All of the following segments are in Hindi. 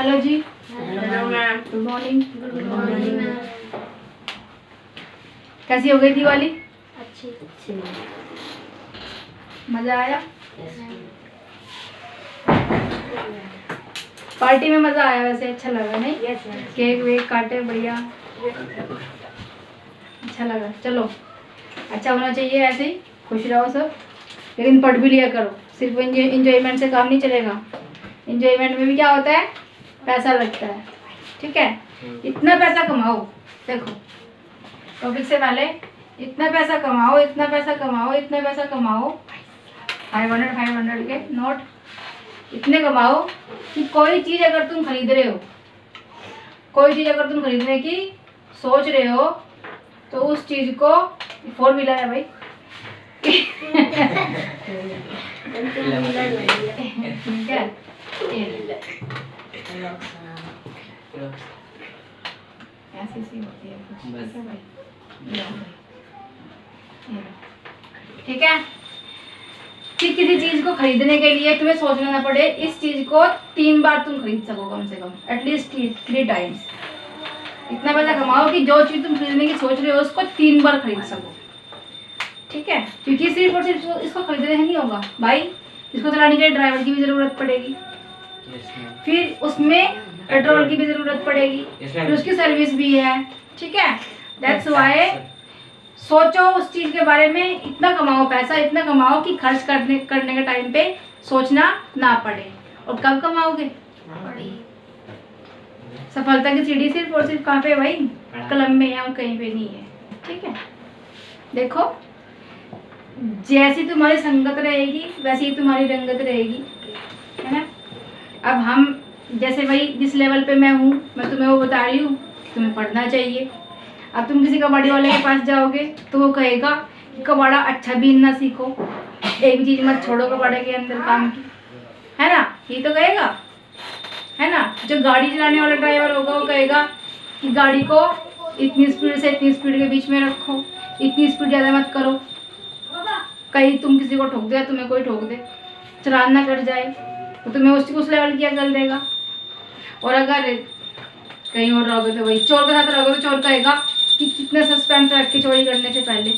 हेलो जी। Hello ma'am. Good morning. Good morning ma'am. कैसी हो गई दिवाली? अच्छी। मजा आया? पार्टी में मजा आया वैसे? अच्छा लगा नहीं? Yes ma'am. केक वेक काटे बढ़िया, अच्छा लगा। चलो अच्छा होना चाहिए, ऐसे ही खुश रहो सब, लेकिन पढ़ भी लिया करो। सिर्फ इंजॉयमेंट से काम नहीं चलेगा। इंजॉयमेंट में भी क्या होता है, पैसा लगता है। ठीक है, इतना पैसा कमाओ। देखो टॉपिक से पहले इतना पैसा कमाओ, इतना पैसा कमाओ, इतना पैसा कमाओ, 500 के नोट इतने कमाओ कि कोई चीज़ अगर तुम खरीद रहे हो, कोई चीज़ अगर तुम खरीदने की सोच रहे हो तो उस चीज़ को, 4 व्हीलर है भाई ठीक है, ऐसी सी होती है कुछ। ठीक है भाई, ठीक है। कि किसी चीज को खरीदने के लिए तुम्हें सोचना ना पड़े, इस चीज को 3 बार तुम खरीद सको, कम से कम एटलीस्ट 3 टाइम्स। इतना पैसा कमाओ कि जो चीज तुम खरीदने की सोच रहे हो उसको 3 बार खरीद सको। ठीक है, क्योंकि सिर्फ और सिर्फ इसको खरीदने नहीं होगा भाई, इसको चलाने के लिए ड्राइवर की भी जरूरत पड़ेगी, फिर उसमें पेट्रोल की भी जरूरत पड़ेगी, फिर उसकी सर्विस भी है। ठीक है, दैट्स व्हाई सोचो उस चीज के बारे में, इतना कमाओ पैसा, इतना कमाओ कि खर्च करने के टाइम पे सोचना ना पड़े। और कब कमाओगे? सफलता की सीढ़ी सिर्फ और सिर्फ कहाँ पे भाई? कलम में या कहीं पे नहीं है। ठीक है, देखो जैसी तुम्हारी संगत रहेगी वैसी ही तुम्हारी रंगत रहेगी, है ना। अब हम जैसे भाई जिस लेवल पे मैं हूँ, मैं तुम्हें वो बता रही हूँ कि तुम्हें पढ़ना चाहिए। अब तुम किसी कबाड़ी वाले के पास जाओगे तो वो कहेगा कि कबाड़ा अच्छा भी ना सीखो, एक भी चीज मत छोड़ो कबाड़े के अंदर काम की, है ना, ये तो कहेगा, है ना। जो गाड़ी चलाने वाला ड्राइवर होगा वो कहेगा कि गाड़ी को इतनी स्पीड से इतनी स्पीड के बीच में रखो, इतनी स्पीड ज़्यादा मत करो, कहीं तुम किसी को ठोक दे या तुम्हें कोई ठोक दे, चलान ना कट जाए तो तुम्हें उस लेवल की अकल देगा। और अगर कहीं और रहोगे तो वही चोर के साथ रहोगे तो चोर कहेगा कि कितने सस्पेंस रख के चोरी करने से पहले,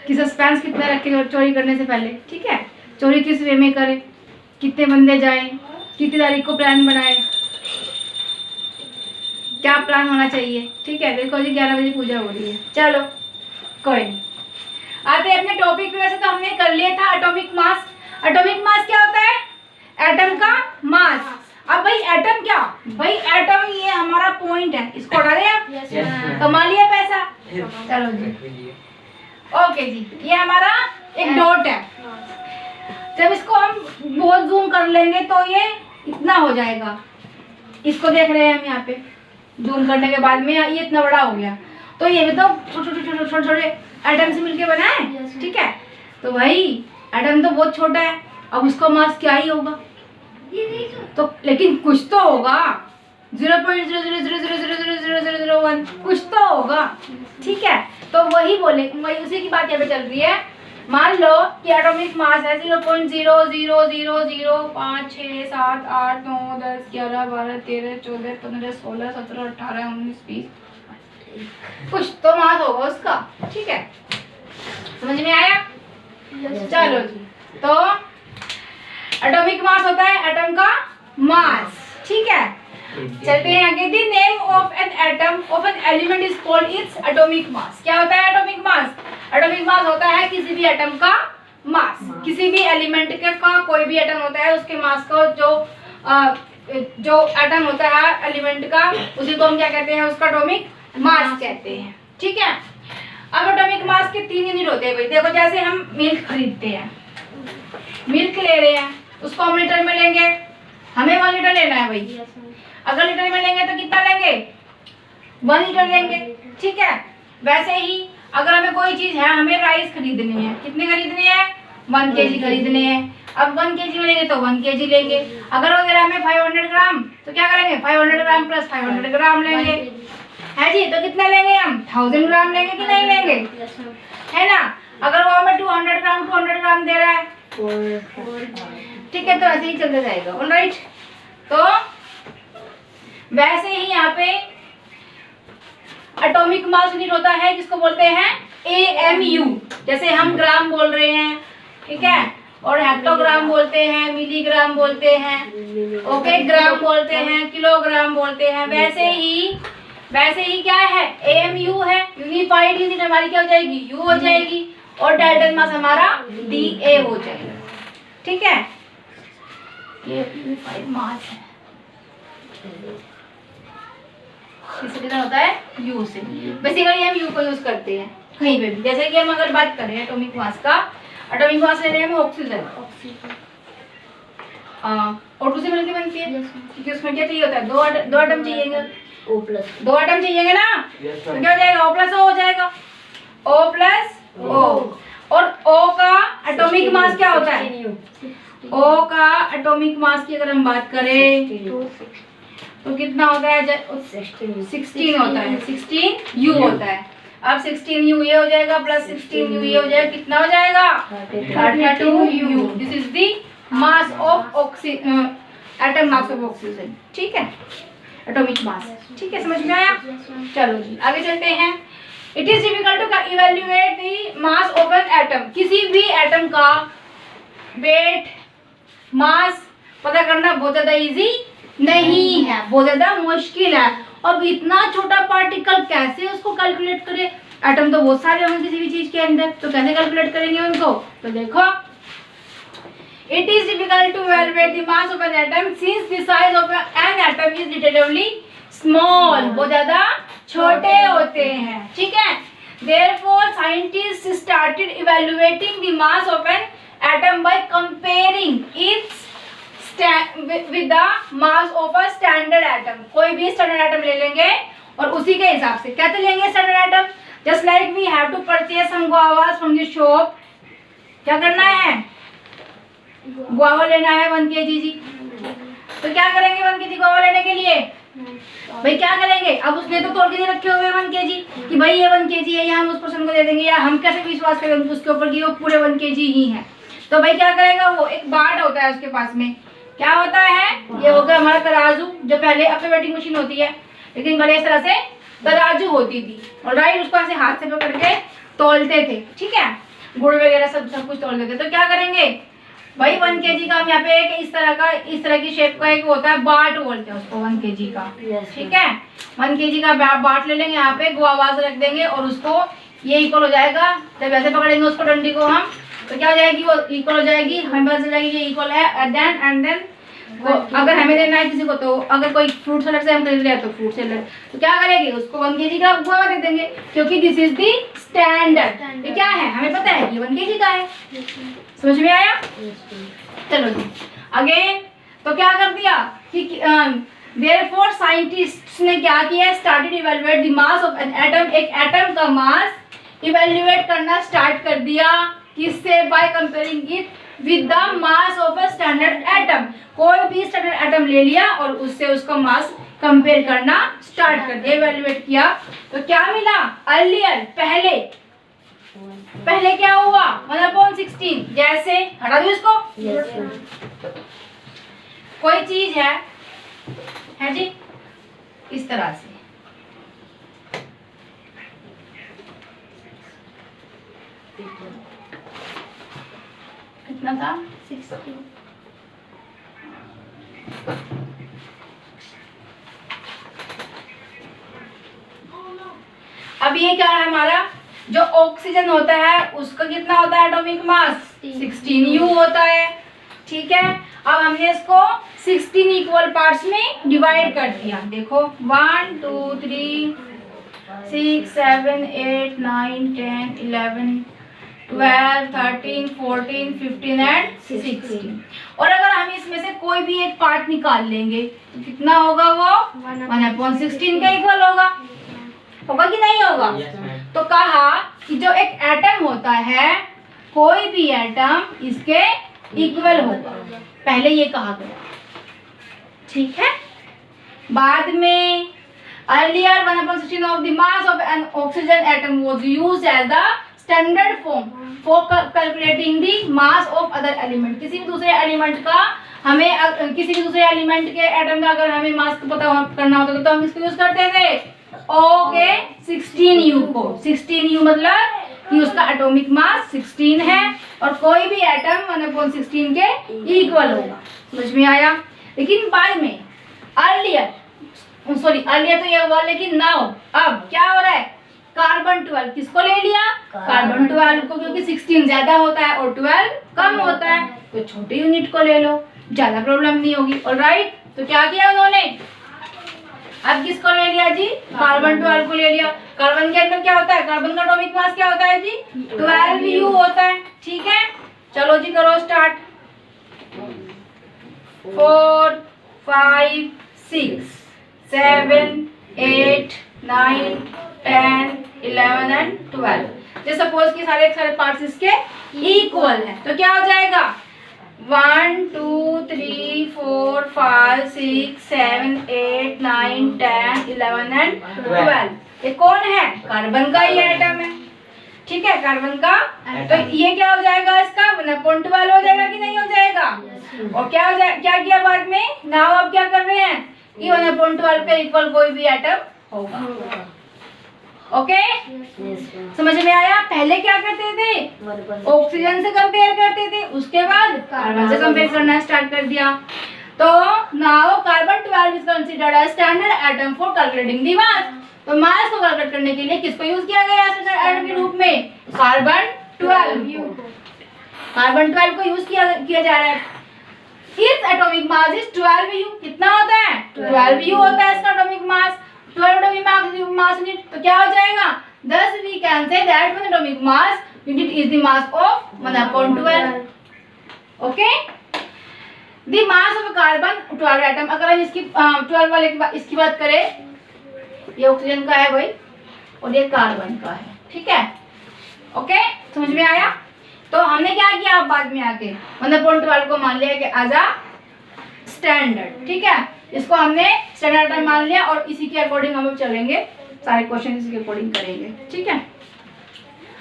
कि सस्पेंस कितना रख के चोरी करने से पहले। ठीक है, चोरी किस वे में करे, कितने बंदे जाएं, कितनी तारीख को प्लान बनाए, क्या प्लान होना चाहिए। ठीक है, देखो जी 11 बजे पूजा हो रही है, चलो कोई नहीं, आते हैं अपने टॉपिक पे। वैसे तो हमने कर लिया था एटॉमिक मास। एटॉमिक मास क्या होता है? एटम का मास। अब भाई एटम क्या? भाई एटम ये हमारा पॉइंट है, इसको हटा दें आप, कमा लिया पैसा। चलो जी, ओके जी, ये हमारा एक डॉट है। जब इसको हम बहुत जूम कर लेंगे तो ये इतना हो जाएगा, इसको देख रहे हैं हम यहाँ पे, जूम करने के बाद में ये इतना बड़ा हो गया। तो ये भी तो छोटे एटम से मिलके बना है। ठीक है, तो भाई एटम तो बहुत छोटा है, अब उसका मास क्या ही होगा, तो लेकिन कुछ तो होगा, 0.000000001 कुछ तो होगा। ठीक है, तो वही बोले, वही उसी की बात यहाँ पे चल रही है। मान लो कि एटॉमिक मास है 0.00005 6 7 8 9 10 11 12 13 14 15 16 17 18 19 20, कुछ तो मास होगा उसका। ठीक है, समझ में आया? चलो जी, तो एटॉमिक मास होता है एटम का मास। ठीक है, चलते हैं आगे। The name of an atom of an element is called its atomic mass. क्या होता है एटॉमिक मास? एटॉमिक मास होता है किसी भी एटम का मास। किसी भी एलिमेंट का कोई भी एटम होता है उसके मास को, जो एटम होता है एलिमेंट का, उसी को हम क्या कहते हैं? उसका एटॉमिक मास कहते हैं। ठीक है, अब एटॉमिक मास के 3 यूनिट होते हैं भाई। देखो जैसे हम मिल्क खरीदते हैं, मिल्क ले रहे हैं, उसको हम लीटर में लेंगे, हमें 1 लीटर लेना है भाई। अगर लीटर में लेंगे तो कितना लेंगे? 1 लीटर लेंगे। ठीक है, वैसे ही अगर हमें कोई चीज है, हमें राइस खरीदनी है, कितने खरीदनी है? 1 kg खरीदने हैं। अब 1 kg में लेंगे तो 1 kg लेंगे। अगर वगैरह हमें 500 ग्राम, तो क्या करेंगे? 500 ग्राम प्लस 500 ग्राम लेंगे, है जी। तो कितना लेंगे हम? 1000 ग्राम लेंगे कि नहीं लेंगे, है ना। अगर वो हमें 200 ग्राम दे रहा है ठीक है, तो ऐसे ही चलता जाएगा। ऑलराइट, तो वैसे ही यहाँ पे एटॉमिक मास यूनिट होता है जिसको बोलते हैं AMU। जैसे हम ग्राम बोल रहे हैं, ठीक है, और हेक्टोग्राम बोलते हैं, मिलीग्राम बोलते हैं, ओके, ग्राम बोलते हैं, किलोग्राम बोलते हैं। वैसे ही क्या है, AMU है, यूनिफाइड यूनिट हमारी क्या हो जाएगी, U हो जाएगी, और डाल्टन मास हमारा DA हो जाएगा। ठीक है, ये यूनिफाइड मास है, किससे कितना होता है, U से। बेसिकली हम U को यूज करते हैं कहीं पे भी। जैसे कि हम अगर बात करें एटॉमिक मास का, एटॉमिक मास ले रहे हैं हम ऑक्सीजन, O2 से मिलकर बनती है, क्योंकि उसमें क्या चाहिए होता है, दो एटम चाहिए, दो एटम चाहिए ना, तो क्या हो जाएगा, O+O हो जाएगा, O+O। और O का एटॉमिक मास क्या होता है, O का एटॉमिक मास की अगर हम बात करें तो कितना होता है, 16 होता है, 16U होता है। अब 16U ये हो जाएगा प्लस 16U ये हो जाएगा, कितना हो जाएगा, 32U। This is the mass of oxygen, atom mass of oxygen. ठीक है, एटॉमिक मास। ठीक है, समझ में आया। चलो जी आगे चलते हैं। It is difficult to evaluate the mass of an atom. किसी भी एटम का वेट, मास पता करना बहुत ज्यादा इजी नहीं है, बहुत ज्यादा मुश्किल है। अब इतना छोटा पार्टिकल कैसे उसको कैलकुलेट करें, एटम तो बहुत सारे होंगे किसी भी चीज के अंदर, तो कैसे कैलकुलेट करेंगे उनको। तो देखो, it is difficult to evaluate the mass of an atom since the size of an atom is relatively small, बहुत ज्यादा छोटे होते हैं। ठीक है, therefore scientist started evaluating the mass of an atom by comparing its with the mass of a standard atom। कोई भी स्टैंडर्ड एटम ले लेंगे और उसी के हिसाब से कैसे लेंगे standard atom, just like we have to purchase some guavas from the shop. क्या करना है, गुआवा लेना है 1 kg जी, तो क्या करेंगे 1 kg गुआवा लेने के लिए, भाई क्या करेंगे, अब उसने तो तोड़ के रखे हुए 1 kg कि भाई ये 1 kg है, या हम उस पर्सन को दे देंगे, या हम कैसे विश्वास करेंगे उसके ऊपर कि वो पूरे 1 kg ही है। तो भाई क्या करेगा, वो एक बाट होता है उसके पास में, क्या होता है, ये हो गया हमारा तराजू, जो पहले अब तो वेटिंग मशीन होती है, लेकिन पहले इस तरह से तराजू होती थी। ऑलराइट, उसको ऐसे हाथ से पकड़ के तोलते थे। ठीक है, गुड़ वगैरह सब कुछ तोलते थे। तो क्या करेंगे भाई 1 kg का हम यहाँ पे एक इस तरह की शेप का एक होता है, बाट बोलते हैं उसको 1 kg का। ठीक है, 1 kg का बाट ले लेंगे, यहाँ पे गुआवास रख देंगे और उसको ये इक्वल हो जाएगा। जब ऐसे पकड़ेंगे उसको डंडी को हम, तो क्या हो जाएगी, वो इक्वल हो जाएगी, हमें पता चल जाएगी ये इक्वल है। एंड देन वो अगर हमें देना है किसी को, तो अगर कोई फ्रूट सेलर से हम खरीद रहे हैं तो फ्रूट सेलर तो क्या करेगी, उसको 1 kg का गुआवा दे देंगे, क्योंकि दिस इज दी स्टैंडर्ड। ये क्या है, हमें पता है कि 1 kg का है। समझ में आया। चलो जी अगेन, तो क्या कर दिया कि देयरफॉर साइंटिस्ट्स ने क्या किया, started evaluate the mass of an atom. एक एटम का मास इवैल्यूएट करना स्टार्ट कर दिया, किससे, by comparing it with the mass of a standard atom. कोई भी स्टैंडर्ड एटम ले लिया और उससे उसका मास कंपेयर करना स्टार्ट कर दिया, इवैल्यूएट किया। तो क्या मिला, अर्लियर पहले क्या हुआ, 1/16। जैसे हटा दो इसको, कोई चीज है जी इस तरह से, कितना था, 16। अब ये क्या है हमारा, जो ऑक्सीजन होता है उसका कितना होता है एटॉमिक मास, 16U होता है। ठीक है, अब हमने इसको 16 इक्वल पार्ट्स में डिवाइड कर दिया। देखो 1 2 3 6 7 8 9 10 11 12 13 14 15 एंड 16। और अगर हम इसमें से कोई भी एक पार्ट निकाल लेंगे तो कितना होगा, वो 1/16 के इक्वल होगा कि नहीं होगा। तो कहा कि जो एक एटम होता है, कोई भी एटम इसके इक्वल होगा, पहले ये कहा गया। ठीक है, बाद में earlier 1/16 of the mass of an oxygen atom was used as the standard form for calculating the mass of other element. किसी भी दूसरे एलिमेंट का हमें किसी भी दूसरे एलिमेंट के एटम का अगर हमें मास पता करना होता तो हम इसको यूज करते थे O के 16U को। 16U मतलब कि उसका एटॉमिक मास 16 है और कोई भी एटम 1/16 के इक्वल होगा। समझ में आया? लेकिन बाद में अर्लियर तो ये हुआ, लेकिन नाउ अब क्या हो रहा है, कार्बन 12 किसको ले लिया, कार्बन 12 को, क्योंकि 16 ज्यादा होता है और 12 कम होता है, तो छोटे यूनिट को ले लो, ज्यादा प्रॉब्लम नहीं होगी। ऑलराइट, तो क्या किया उन्होंने, अब किसको ले लिया जी, कार्बन 12 को ले लिया। कार्बन के अंदर क्या होता है, कार्बन का एटॉमिक मास क्या होता है जी, 12U होता है। ठीक है, चलो जी करो स्टार्ट। 4 5 6 7 8 9 10 11 एंड 12। जैसे सपोज कि सारे पार्ट्स इसके इक्वल है तो क्या हो जाएगा, 1 2 3 4 5 6 7 8 9 10 11 एंड 12। ये कौन है, कार्बन का ही एटम है। ठीक है, कार्बन का, तो ये क्या हो जाएगा, इसका 1/12 हो जाएगा कि नहीं हो जाएगा। और क्या हो जाए, क्या किया बाद में, नाउ अब क्या कर रहे हैं कि 1/12 के इक्वल कोई भी एटम होगा। ओके, समझ में आया। पहले क्या करते थे, ऑक्सीजन से कंपेयर करते थे, उसके बाद कार्बन से कंपेयर करना स्टार्ट कर दिया। तो now carbon 12 is considered as standard atom for calculating the mass. तो मास को कैलकुलेट करने के लिए किसको यूज किया गया स्टैंडर्ड एटम के रूप में, कार्बन 12। कार्बन 12 को यूज किया जा रहा है। इस एटॉमिक मास इज 12U। कितना होता है, 12U होता है इसका atomic mass. 12 atomic mass unit, तो क्या हो जाएगा, thus we can say that one atomic mass unit is the mass of 1/12. Okay, the mass of carbon 12 atom। अगर हम इसकी 12 वाले इसकी बात करें, ये ऑक्सीजन का है भाई और ये कार्बन का है। ठीक है, ओके, समझ में आया। तो हमने क्या किया, अब बाद में आके 1/12 को मान लिया कि एज अ स्टैंडर्ड। ठीक है, इसको हमने स्टैंडर्ड एटम मान लिया और इसी के अकॉर्डिंग हम अब चलेंगे, सारे क्वेश्चन इसी के अकॉर्डिंग करेंगे। ठीक है,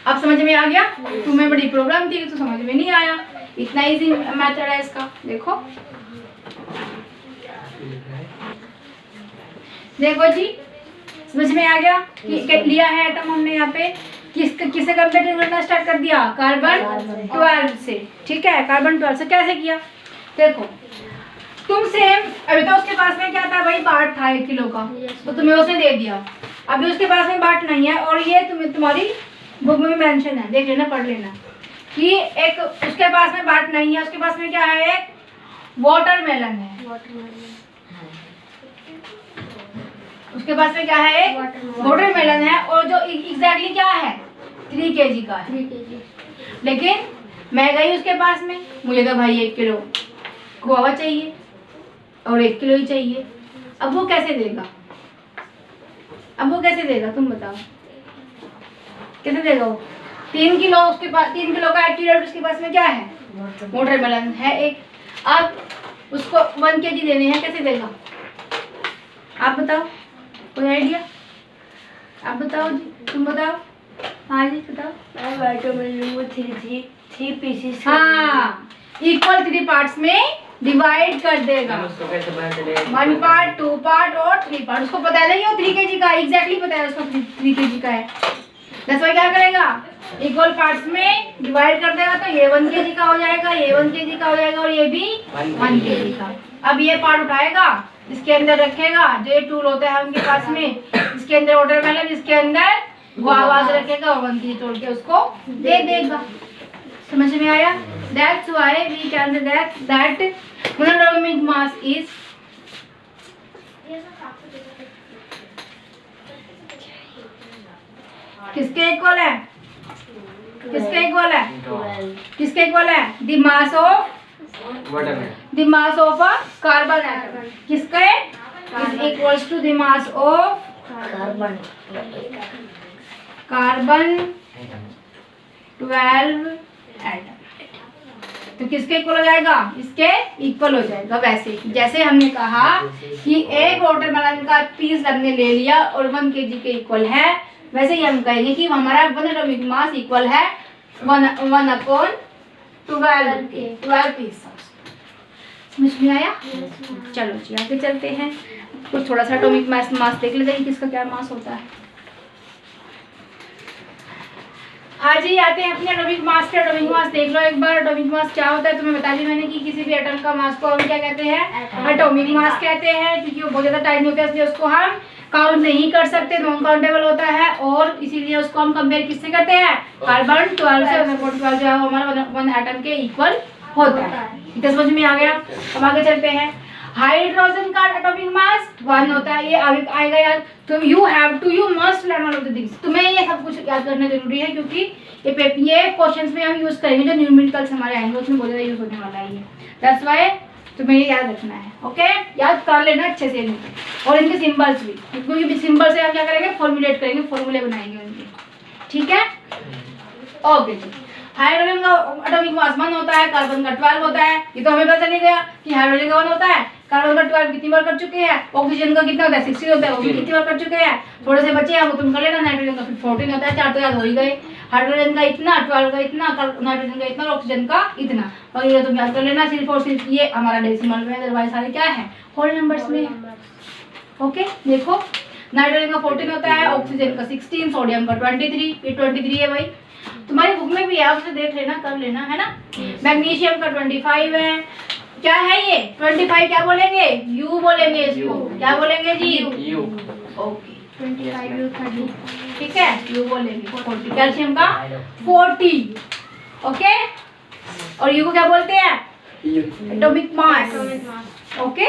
अब समझ में आ गया। तुम्हें बड़ी प्रॉब्लम थी तो समझ में नहीं आया, इतना इजी मेथड है इसका। देखो देखो जी, समझ में आ गया कि लिया है एटम हमने यहाँ पे किससे कंपेयर करना स्टार्ट कर दिया, कार्बन 12 से। ठीक है, कार्बन 12 से कैसे किया, देखो तुम सेम, अभी तो उसके पास में क्या था भाई, बाट था 1 किलो का, तो तुम्हें उसने दे दिया। अभी उसके पास में बाट नहीं है और ये तुम्हारी बुक में भी मेंशन है, देख लेना, पढ़ लेना कि एक उसके पास में बाट नहीं है, उसके पास में क्या है, एक वाटरमेलन है। उसके पास में क्या है, एक वाटरमेलन है और जो एग्जैक्टली क्या है, 3 kg का है। लेकिन मैं गई उसके पास में, मुझे तो भाई 1 किलो गुआवा चाहिए और 1 किलो ही चाहिए। अब वो कैसे देगा, तुम बताओ कैसे देगा वो। 3 किलो उसके पास, 3 किलो का एक्यूरेट उसके पास में क्या है, वाटरमेलन है एक। अब उसको 1 kg देने हैं, कैसे देगा, आप बताओ, कोई आइडिया, आप बताओ जी, तुम बताओ। हाँ जी बताओ। वाटरमेलन को 3 पीसेस, हाँ, इक्वल 3 पार्ट्स में डिवाइड कर देगा, 1 पार्ट 2 पार्ट और 3 पार्ट। उसको पता है ना, 3 kg का एग्जैक्टली पता है उसको, 3 kg का है। दस क्या करेगा, इक्वल पार्ट्स में डिवाइड कर देगा, तो ये 1 kg का हो जाएगा, ये 1 kg का हो जाएगा और ये भी 1 kg का। अब ये पार्ट उठाएगा, इसके अंदर रखेगा, जो ये टूल होता है उनके पास में, इसके अंदर वाटरमेलन, इसके अंदर गुआवा रखेगा और 1 kg तोड़ के उसको दे देगा। समझ में आया। That's why we can say that atomic mass is किसके इक्वल है, किसके इक्वल है, किसके इक्वल है, the mass of a carbon atom. किसके is equals to the mass of carbon 12 atom. तो किसके इक्वल हो जाएगा, इसके इक्वल हो जाएगा। वैसे जैसे हमने कहा कि एक वाटरमेलन का पीस हमने ले लिया और 1 kg के इक्वल है, वैसे ही हम कहेंगे कि हमारा 1 एटॉमिक मास इक्वल है 1/12 पीस। समझ में आया? चलो जी आगे चलते हैं, कुछ थोड़ा सा एटॉमिक मास देख लेते हैं किसका क्या मास होता है। हाँ जी आते हैं अपने एटॉमिक मास पे। एटॉमिक मास देख लो एक बार, एटॉमिक मास क्या होता है। तुम्हें बता दी मैंने कि किसी भी एटम का मास को हम क्या कहते हैं, एटॉमिक मास कहते हैं, क्योंकि वो बहुत ज्यादा टाइम होता है इसलिए उसको हम काउंट नहीं कर सकते, नॉन काउंटेबल होता है, और इसीलिए उसको हम कंपेयर किससे करते हैं, कार्बन 12 से। 12 जो है वो हमारा 1 एटम के इक्वल होता है। इतना समझ में आ गया? अब आगे चलते हैं। हाइड्रोजन का एटॉमिक मास 1 होता है, ये आगे आएगा यार। तो you must learn all of the things, तुम्हें ये सब कुछ याद करना जरूरी है, क्योंकि ये क्वेश्चंस में हम यूज करेंगे, जो न्यूमेरिकल्स हमारे आएंगे उसमें बहुत ज्यादा यूज होने वाला है ये। दैट्स व्हाई तुम्हें ये याद रखना है। ओके, याद कर लेना अच्छे से इनको, और इनके सिंबल्स भी, क्योंकि सिंबल से हम क्या करेंगे, फॉर्मुलेट करेंगे, फॉर्मूले बनाएंगे उनके। ठीक है, ओके जी। हाइड्रोजन का एटॉमिक मास 1 होता है, कार्बन का 12 होता है। ये तो हमें पता चल गया कि हाइड्रोजन का 1 होता है, कार्बन का 12 कितनी बार कर चुके हैं, ऑक्सीजन का कितना होता है 60 होता है, वो भी कितनी बार कर चुके हैं। थोड़े से बचे हैं वो तुम कर लेना। नाइट्रोजन का फिर 14 होता है, 4 तो याद हो ही गए। हाइड्रोजन का इतना, 12 का इतना, नाइट्रोजन का इतना, और ऑक्सीजन का इतना, और ये तुम याद कर लेना सिर्फ और सिर्फ ये हमारा डेसिमल में, अदरवाइज सारे क्या है, होल नंबर्स में। ओके, देखो नाइट्रोजन का 14 होता है, ऑक्सीजन का 16, सोडियम का 23, ये 23 है भाई, तुम्हारी बुक में भी है, आपसे देख लेना, कर लेना, है ना। मैग्नीशियम का 25 है। क्या है ये 25? क्या बोलेंगे, यू बोलेंगे इसको, क्या बोलेंगे जी, यू। ओके, 25 यू 30, ठीक है, यू बोलेंगे। 40 कैल्शियम का 40, ओके, और यू को क्या बोलते हैं, एटॉमिक मास। ओके,